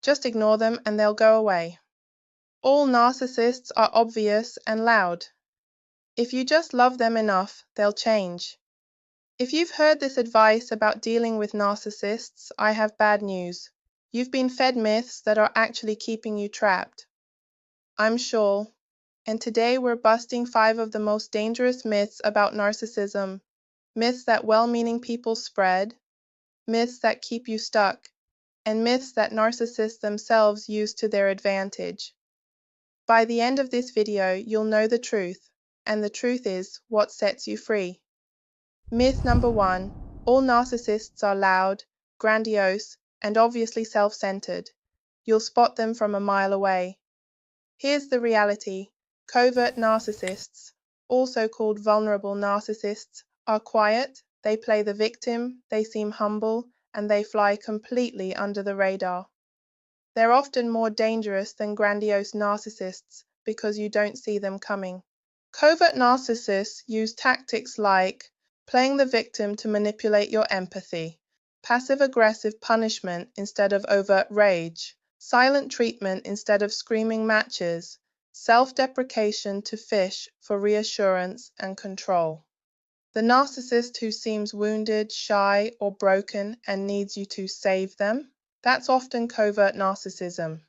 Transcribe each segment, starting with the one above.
Just ignore them and they'll go away. All narcissists are obvious and loud. If you just love them enough, they'll change. If you've heard this advice about dealing with narcissists, I have bad news. You've been fed myths that are actually keeping you trapped. I'm sure. And today we're busting 5 of the most dangerous myths about narcissism. Myths that well-meaning people spread, myths that keep you stuck, and myths that narcissists themselves use to their advantage. By the end of this video, you'll know the truth, and the truth is what sets you free. Myth number 1. All narcissists are loud, grandiose, and obviously self-centered. You'll spot them from a mile away. Here's the reality. Covert narcissists, also called vulnerable narcissists, are quiet, they play the victim, they seem humble, and they fly completely under the radar. They're often more dangerous than grandiose narcissists because you don't see them coming. Covert narcissists use tactics like playing the victim to manipulate your empathy, passive-aggressive punishment instead of overt rage, silent treatment instead of screaming matches, self-deprecation to fish for reassurance and control. The narcissist who seems wounded, shy, or broken and needs you to save them, that's often covert narcissism.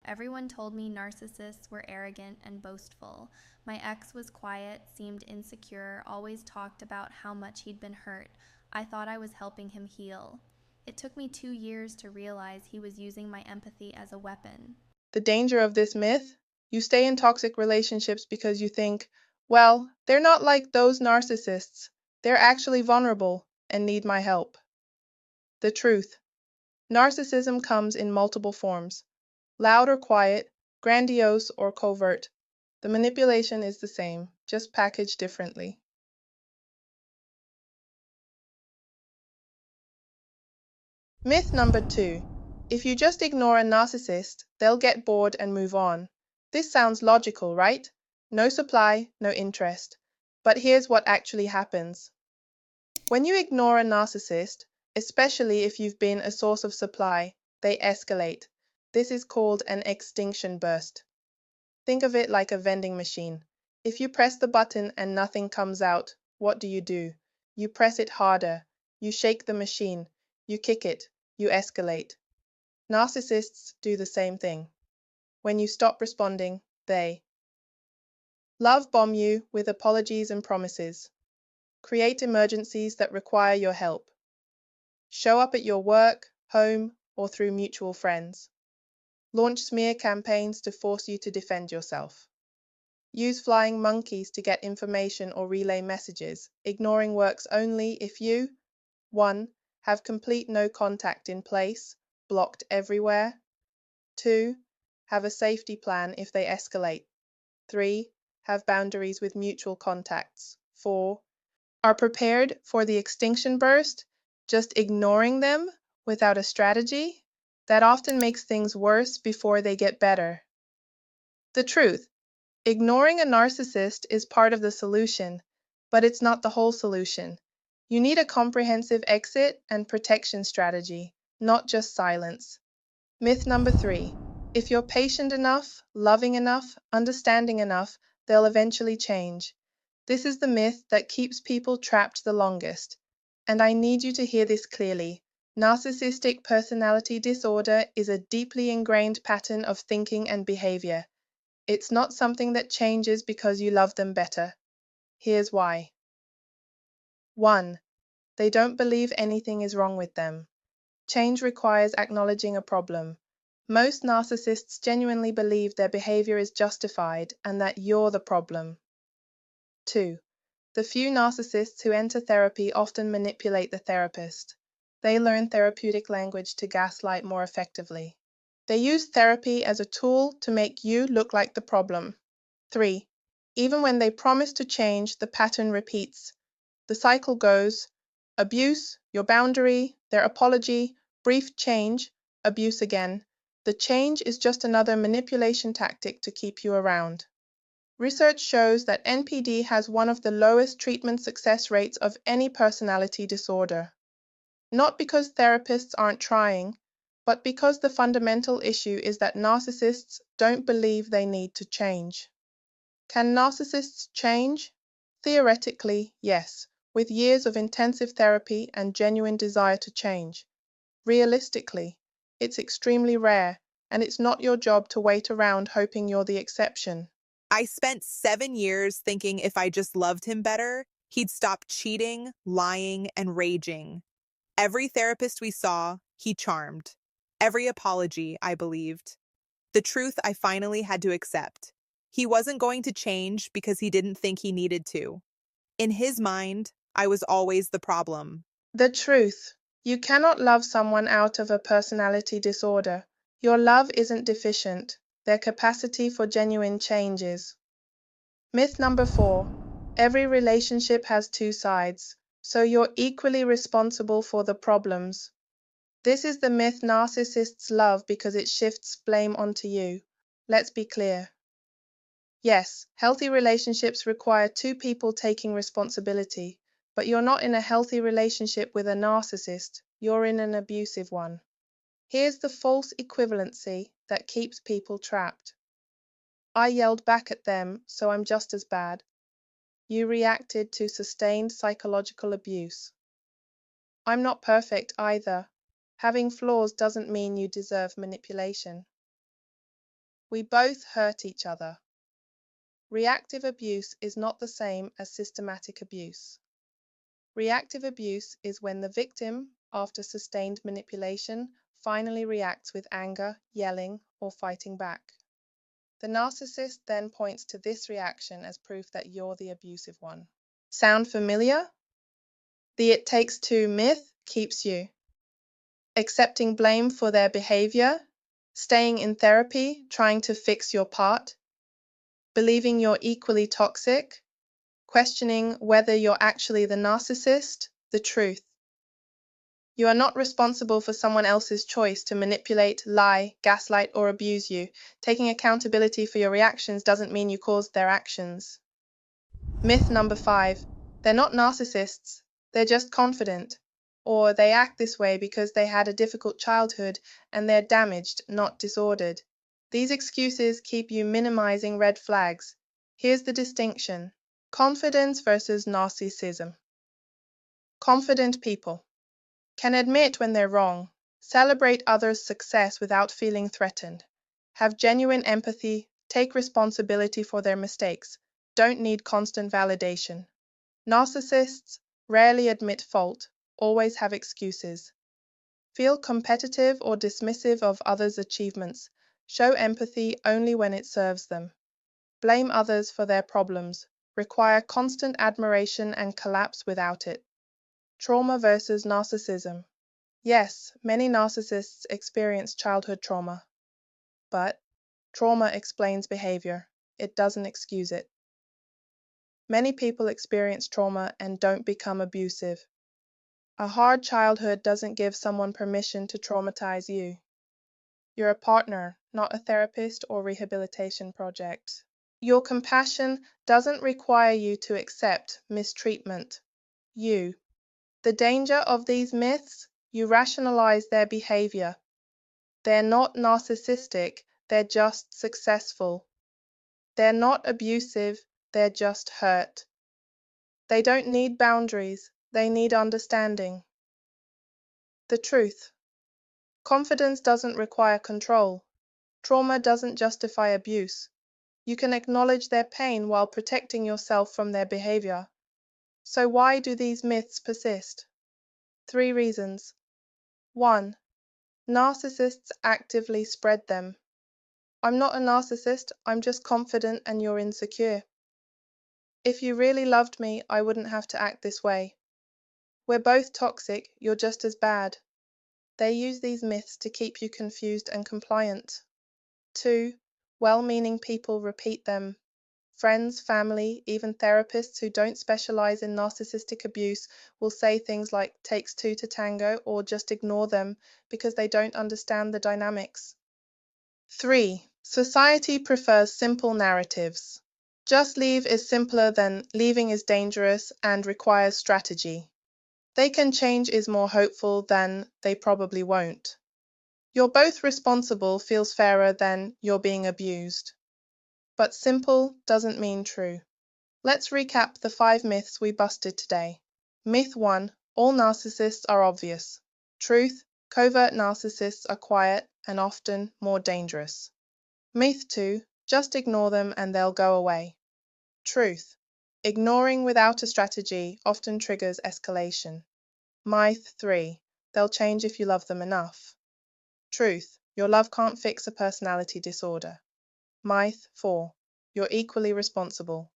Everyone told me narcissists were arrogant and boastful. My ex was quiet, seemed insecure, always talked about how much he'd been hurt. I thought I was helping him heal. It took me 2 years to realize he was using my empathy as a weapon. The danger of this myth? You stay in toxic relationships because you think, well, they're not like those narcissists. They're actually vulnerable and need my help. The truth. Narcissism comes in multiple forms. Loud or quiet, grandiose or covert. The manipulation is the same, just packaged differently. Myth number 2. If you just ignore a narcissist, they'll get bored and move on. This sounds logical, right? No supply, no interest. But here's what actually happens. When you ignore a narcissist, especially if you've been a source of supply, they escalate. This is called an extinction burst. Think of it like a vending machine. If you press the button and nothing comes out, what do? You press it harder. You shake the machine. You kick it. You escalate. Narcissists do the same thing. When you stop responding, they love bomb you with apologies and promises. Create emergencies that require your help. Show up at your work, home, or through mutual friends. Launch smear campaigns to force you to defend yourself. Use flying monkeys to get information or relay messages. Ignoring works only if you 1. Have complete no contact in place, blocked everywhere. 2. Have a safety plan if they escalate. 3. Have boundaries with mutual contacts. 4. Are prepared for the extinction burst, just ignoring them without a strategy. That often makes things worse before they get better. The truth. Ignoring a narcissist is part of the solution, but it's not the whole solution. You need a comprehensive exit and protection strategy, not just silence. Myth number 3. If you're patient enough, loving enough, understanding enough, they'll eventually change. This is the myth that keeps people trapped the longest. And I need you to hear this clearly. Narcissistic personality disorder is a deeply ingrained pattern of thinking and behavior. It's not something that changes because you love them better. Here's why. 1. They don't believe anything is wrong with them. Change requires acknowledging a problem. Most narcissists genuinely believe their behavior is justified and that you're the problem. 2. The few narcissists who enter therapy often manipulate the therapist. They learn therapeutic language to gaslight more effectively. They use therapy as a tool to make you look like the problem. 3. Even when they promise to change, the pattern repeats. The cycle goes: abuse, your boundary, their apology, brief change, abuse again. The change is just another manipulation tactic to keep you around. Research shows that NPD has one of the lowest treatment success rates of any personality disorder. Not because therapists aren't trying, but because the fundamental issue is that narcissists don't believe they need to change. Can narcissists change? Theoretically, yes, with years of intensive therapy and genuine desire to change. Realistically, it's extremely rare, and it's not your job to wait around hoping you're the exception. I spent 7 years thinking if I just loved him better, he'd stop cheating, lying, and raging. Every therapist we saw, he charmed. Every apology, I believed. The truth I finally had to accept. He wasn't going to change because he didn't think he needed to. In his mind, I was always the problem. The truth. You cannot love someone out of a personality disorder. Your love isn't deficient. Their capacity for genuine change is. Myth number 4. Every relationship has two sides, so you're equally responsible for the problems. This is the myth narcissists love because it shifts blame onto you. Let's be clear. Yes, healthy relationships require two people taking responsibility, but you're not in a healthy relationship with a narcissist, you're in an abusive one. Here's the false equivalency that keeps people trapped. I yelled back at them, so I'm just as bad. You reacted to sustained psychological abuse. I'm not perfect either. Having flaws doesn't mean you deserve manipulation. We both hurt each other. Reactive abuse is not the same as systematic abuse. Reactive abuse is when the victim, after sustained manipulation, finally reacts with anger, yelling, or fighting back. The narcissist then points to this reaction as proof that you're the abusive one. Sound familiar? The "it takes two" myth keeps you. Accepting blame for their behavior, staying in therapy, trying to fix your part, believing you're equally toxic, questioning whether you're actually the narcissist, the truth. You are not responsible for someone else's choice to manipulate, lie, gaslight, or abuse you. Taking accountability for your reactions doesn't mean you caused their actions. Myth number 5. They're not narcissists, they're just confident. Or they act this way because they had a difficult childhood and they're damaged, not disordered. These excuses keep you minimizing red flags. Here's the distinction. Confidence versus narcissism. Confident people can admit when they're wrong, celebrate others' success without feeling threatened, have genuine empathy, take responsibility for their mistakes, don't need constant validation. Narcissists rarely admit fault, always have excuses. Feel competitive or dismissive of others' achievements, show empathy only when it serves them. Blame others for their problems, require constant admiration and collapse without it. Trauma versus narcissism. Yes, many narcissists experience childhood trauma, but trauma explains behavior. It doesn't excuse it. Many people experience trauma and don't become abusive. A hard childhood doesn't give someone permission to traumatize you. You're a partner, not a therapist or rehabilitation project. Your compassion doesn't require you to accept mistreatment. The danger of these myths, you rationalize their behavior. They're not narcissistic, they're just successful. They're not abusive, they're just hurt. They don't need boundaries, they need understanding. The truth. Confidence doesn't require control. Trauma doesn't justify abuse. You can acknowledge their pain while protecting yourself from their behavior. So why do these myths persist? 3 reasons. 1. Narcissists actively spread them. I'm not a narcissist, I'm just confident and you're insecure. If you really loved me, I wouldn't have to act this way. We're both toxic, you're just as bad. They use these myths to keep you confused and compliant. 2. Well-meaning people repeat them. Friends, family, even therapists who don't specialize in narcissistic abuse will say things like "takes two to tango" or just ignore them because they don't understand the dynamics. 3. Society prefers simple narratives. Just leave is simpler than leaving is dangerous and requires strategy. They can change is more hopeful than they probably won't. You're both responsible feels fairer than you're being abused. But simple doesn't mean true. Let's recap the 5 myths we busted today. Myth 1. All narcissists are obvious. Truth. Covert narcissists are quiet and often more dangerous. Myth 2. Just ignore them and they'll go away. Truth. Ignoring without a strategy often triggers escalation. Myth 3. They'll change if you love them enough. Truth. Your love can't fix a personality disorder. Myth 4. You're equally responsible.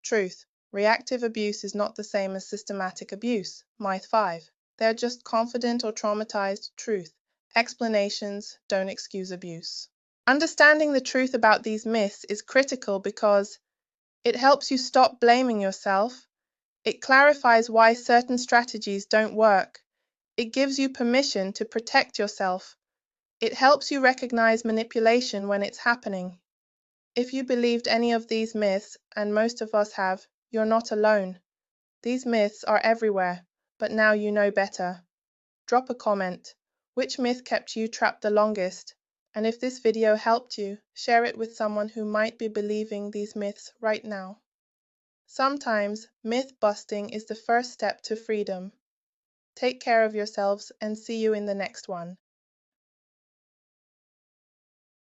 Truth. Reactive abuse is not the same as systematic abuse. Myth 5. They're just confident or traumatized. Truth. Explanations don't excuse abuse. Understanding the truth about these myths is critical because it helps you stop blaming yourself. It clarifies why certain strategies don't work. It gives you permission to protect yourself. It helps you recognize manipulation when it's happening. If you believed any of these myths, and most of us have, you're not alone. These myths are everywhere, but now you know better. Drop a comment. Which myth kept you trapped the longest? And if this video helped you, share it with someone who might be believing these myths right now. Sometimes myth busting is the first step to freedom. Take care of yourselves and see you in the next one.